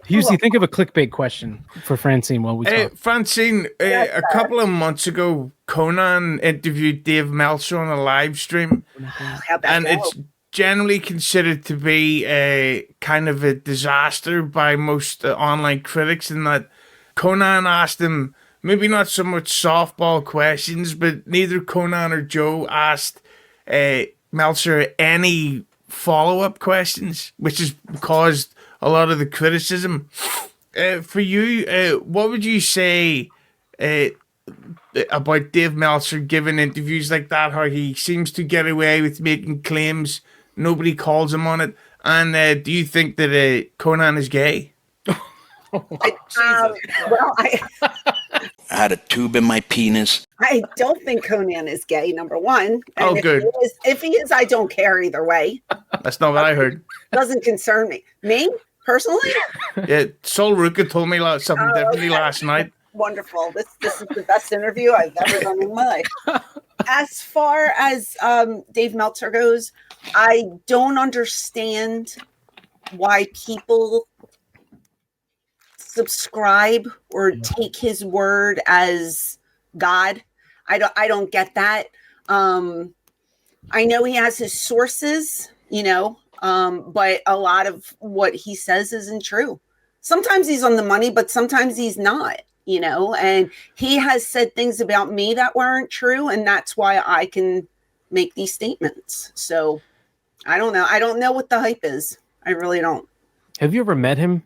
Husey, think of a clickbait question for Francine while we talk. Francine, a couple of months ago, Conan interviewed Dave Meltzer on a live stream, and it's generally considered to be a kind of a disaster by most online critics in that Conan asked him maybe not so much softball questions, but neither Conan or Joe asked Meltzer any follow-up questions, which has caused a lot of the criticism. For you, what would you say about Dave Meltzer giving interviews like that, how he seems to get away with making claims, nobody calls him on it, and do you think that Conan is gay? I had a tube in my penis. I don't think Conan is gay, number one. And good. If he is, I don't care either way. That's not what I heard. Doesn't concern me. Me, personally? Yeah, Sol Ruka told me something differently last night. Wonderful. This is the best interview I've ever done in my life. As far as Dave Meltzer goes, I don't understand why people subscribe or take his word as God. I don't get that. I know he has his sources, but a lot of what he says isn't true. Sometimes he's on the money, but sometimes he's not, and he has said things about me that weren't true. And that's why I can make these statements. So I don't know. I don't know what the hype is. I really don't. Have you ever met him?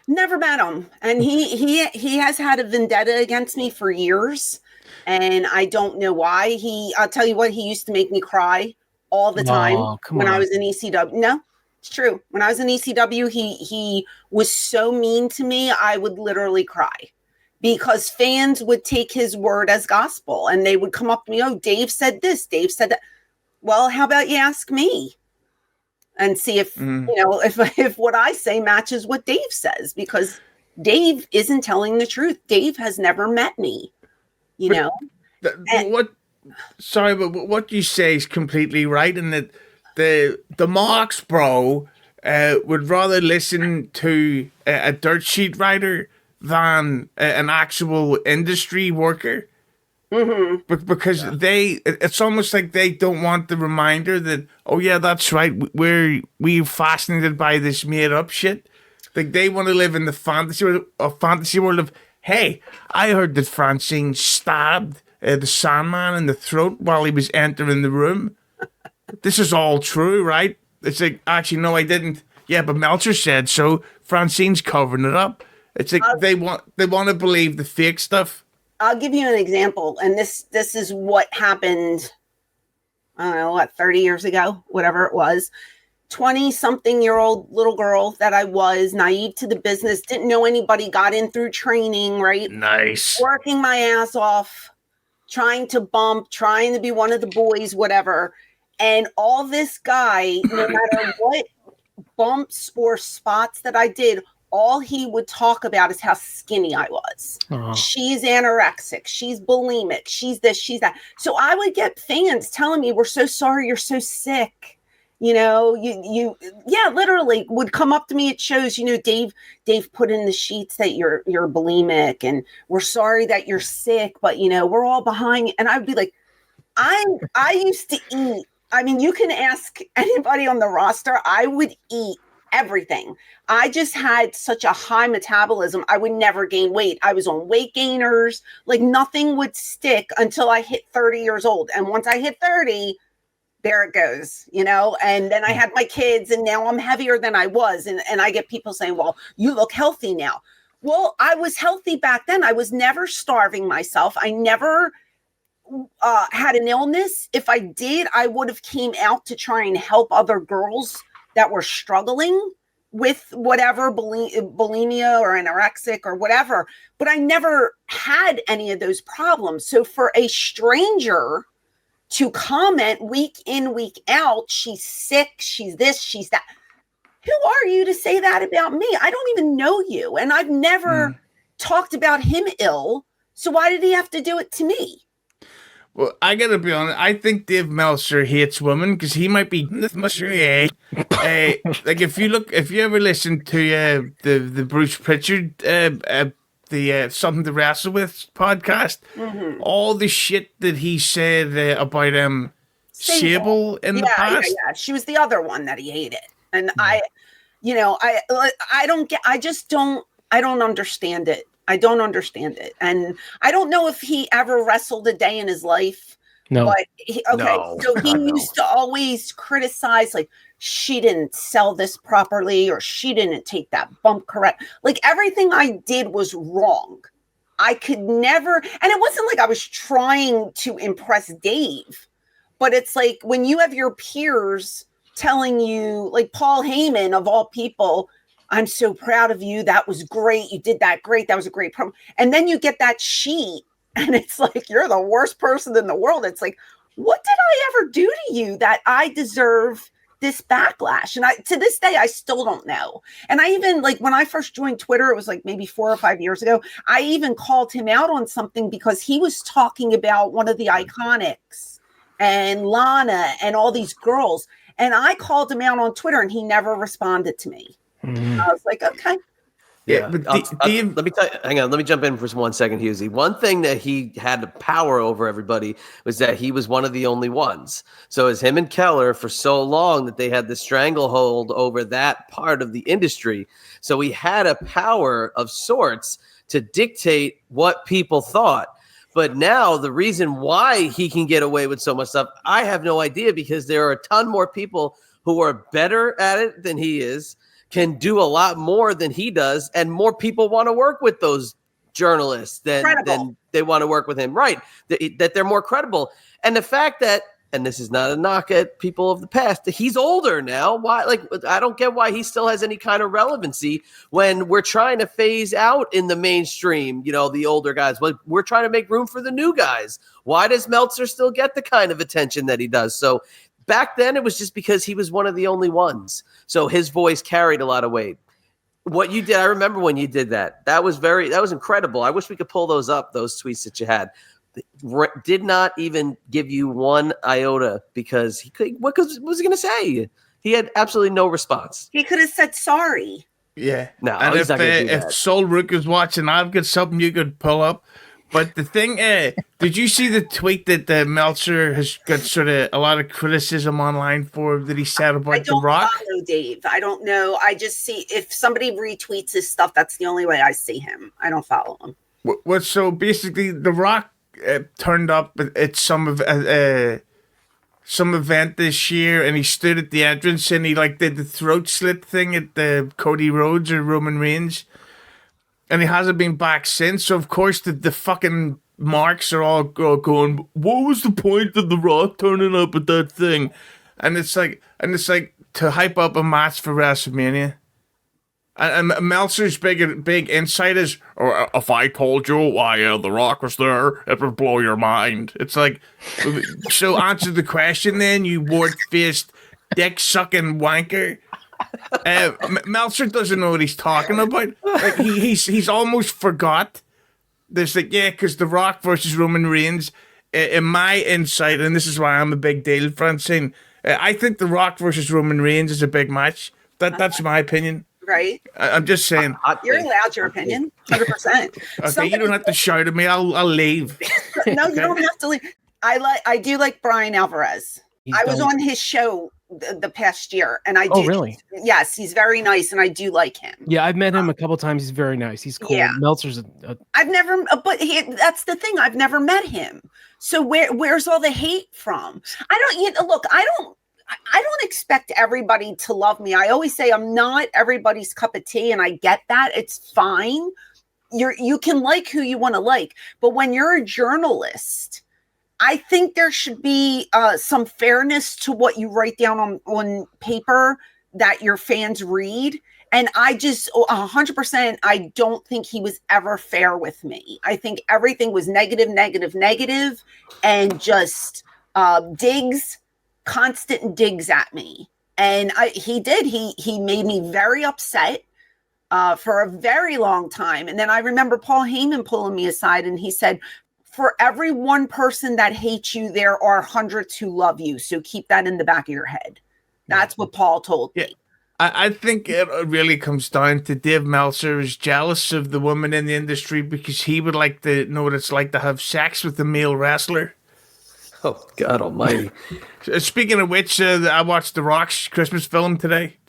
Never met him. And he has had a vendetta against me for years. And I don't know why. I'll tell you what, he used to make me cry all the time when I was in ECW. No, it's true. When I was in ECW, he was so mean to me, I would literally cry because fans would take his word as gospel and they would come up to me, oh, Dave said this, Dave said that. Well, how about you ask me? And see if, if what I say matches what Dave says, because Dave isn't telling the truth. Dave has never met me, Sorry, but what you say is completely right. And that the Mox bro would rather listen to a dirt sheet writer than an actual industry worker. Mm-hmm. Because it's almost like they don't want the reminder that, oh yeah, that's right, we're fascinated by this made up shit. Like they want to live in the fantasy world of, hey, I heard that Francine stabbed the Sandman in the throat while he was entering the room. This is all true, right? It's like, actually, no, I didn't. Yeah, but Meltzer said so. Francine's covering it up. It's like they want to believe the fake stuff. I'll give you an example, and this is what happened, I don't know, 30 years ago, whatever it was. 20-something-year-old little girl that I was, naive to the business, didn't know anybody, got in through training, right? Nice. Working my ass off, trying to bump, trying to be one of the boys, whatever. And all this guy, no matter what bumps or spots that I did, all he would talk about is how skinny I was. Uh-huh. She's anorexic. She's bulimic. She's this, she's that. So I would get fans telling me, we're so sorry you're so sick. You literally would come up to me at shows, Dave put in the sheets that you're bulimic and we're sorry that you're sick, but we're all behind you. And I would be like, I used to eat. I mean, you can ask anybody on the roster. I would eat everything. I just had such a high metabolism. I would never gain weight. I was on weight gainers. Like nothing would stick until I hit 30 years old. And once I hit 30, there it goes, and then I had my kids and now I'm heavier than I was. And I get people saying, well, you look healthy now. Well, I was healthy back then. I was never starving myself. I never had an illness. If I did, I would have came out to try and help other girls that were struggling with whatever bulimia or anorexic or whatever, but I never had any of those problems. So for a stranger to comment week in, week out, she's sick, she's this, she's that. Who are you to say that about me? I don't even know you. And I've never talked about him ill. So why did he have to do it to me? Well, I gotta be honest. I think Dave Meltzer hates women because he might be like if you ever listen to the Bruce Pritchard the Something to Wrestle With podcast, all the shit that he said about Sable in the past. Yeah. She was the other one that he hated, and I don't get. I don't understand it. I don't understand it. And I don't know if he ever wrestled a day in his life. No. But so he used to always criticize, like, she didn't sell this properly, or she didn't take that bump correct. Like, everything I did was wrong. I could never, and it wasn't like I was trying to impress Dave, but it's like when you have your peers telling you, like Paul Heyman of all people, I'm so proud of you. That was great. You did that great. That was a great promo. And then you get that sheet and it's like, you're the worst person in the world. It's like, what did I ever do to you that I deserve this backlash? And to this day, I still don't know. And I even, like, when I first joined Twitter, it was like maybe 4 or 5 years ago, I even called him out on something because he was talking about one of the Iconics and Lana and all these girls. And I called him out on Twitter and he never responded to me. I was like, okay. Yeah, but let me tell you, hang on. Let me jump in for 1 second, Husey. One thing that he had the power over everybody was that he was one of the only ones. So as him and Keller for so long that they had the stranglehold over that part of the industry. So he had a power of sorts to dictate what people thought. But now the reason why he can get away with so much stuff, I have no idea, because there are a ton more people who are better at it than he is, can do a lot more than he does, and more people want to work with those journalists than they want to work with him. Right. That they're more credible. And the fact that, and this is not a knock at people of the past, he's older now. Why? Like, I don't get why he still has any kind of relevancy when we're trying to phase out in the mainstream, the older guys. We're trying to make room for the new guys. Why does Meltzer still get the kind of attention that he does? So back then, it was just because he was one of the only ones. So his voice carried a lot of weight. What you did, I remember when you did that. That was incredible. I wish we could pull those up, those tweets that you had. Did not even give you one iota because what was he going to say? He had absolutely no response. He could have said sorry. Yeah. No, and he's not going to do that. If Sol Rook is watching, I've got something you could pull up. But the thing, did you see the tweet that Meltzer has got sort of a lot of criticism online for that he said about The Rock? I don't follow Dave. I don't know. I just see if somebody retweets his stuff, that's the only way I see him. I don't follow him. Well, so basically, The Rock turned up at some event this year, and he stood at the entrance and he did the throat slit thing at the Cody Rhodes or Roman Reigns. And he hasn't been back since. So, of course, the fucking marks are all going, what was the point of The Rock turning up at that thing? And it's like to hype up a match for WrestleMania. And Meltzer's big insight is, if I told you why The Rock was there, it would blow your mind. It's like, so answer the question then, you wart-faced, dick-sucking wanker. Meltzer doesn't know what he's talking about. Like he's almost forgot. There's because The Rock versus Roman Reigns, in my insight, and this is why I'm a big deal, Francine. I think The Rock versus Roman Reigns is a big match. That's my opinion. Right. I'm just saying. You're allowed your opinion, 100%. Okay, you don't have to shout at me. I'll leave. No, you don't have to leave. I do like Brian Alvarez. I was on his show the past year, and I do. Oh, really? Yes, he's very nice, and I do like him. Yeah, I've met him a couple times. He's very nice. He's cool. Yeah. Meltzer's I've never, but that's the thing. I've never met him. So where's all the hate from? I don't expect everybody to love me. I always say I'm not everybody's cup of tea, and I get that. It's fine. You can like who you want to like, but when you're a journalist, I think there should be some fairness to what you write down on paper that your fans read. And I just 100%, I don't think he was ever fair with me. I think everything was negative, and just constant digs at me. And he made me very upset for a very long time. And then I remember Paul Heyman pulling me aside and he said, for every one person that hates you, there are hundreds who love you. So keep that in the back of your head. That's what Paul told me. I think it really comes down to Dave Meltzer is jealous of the woman in the industry because he would like to know what it's like to have sex with a male wrestler. Oh, God almighty. Speaking of which, I watched The Rock's Christmas film today.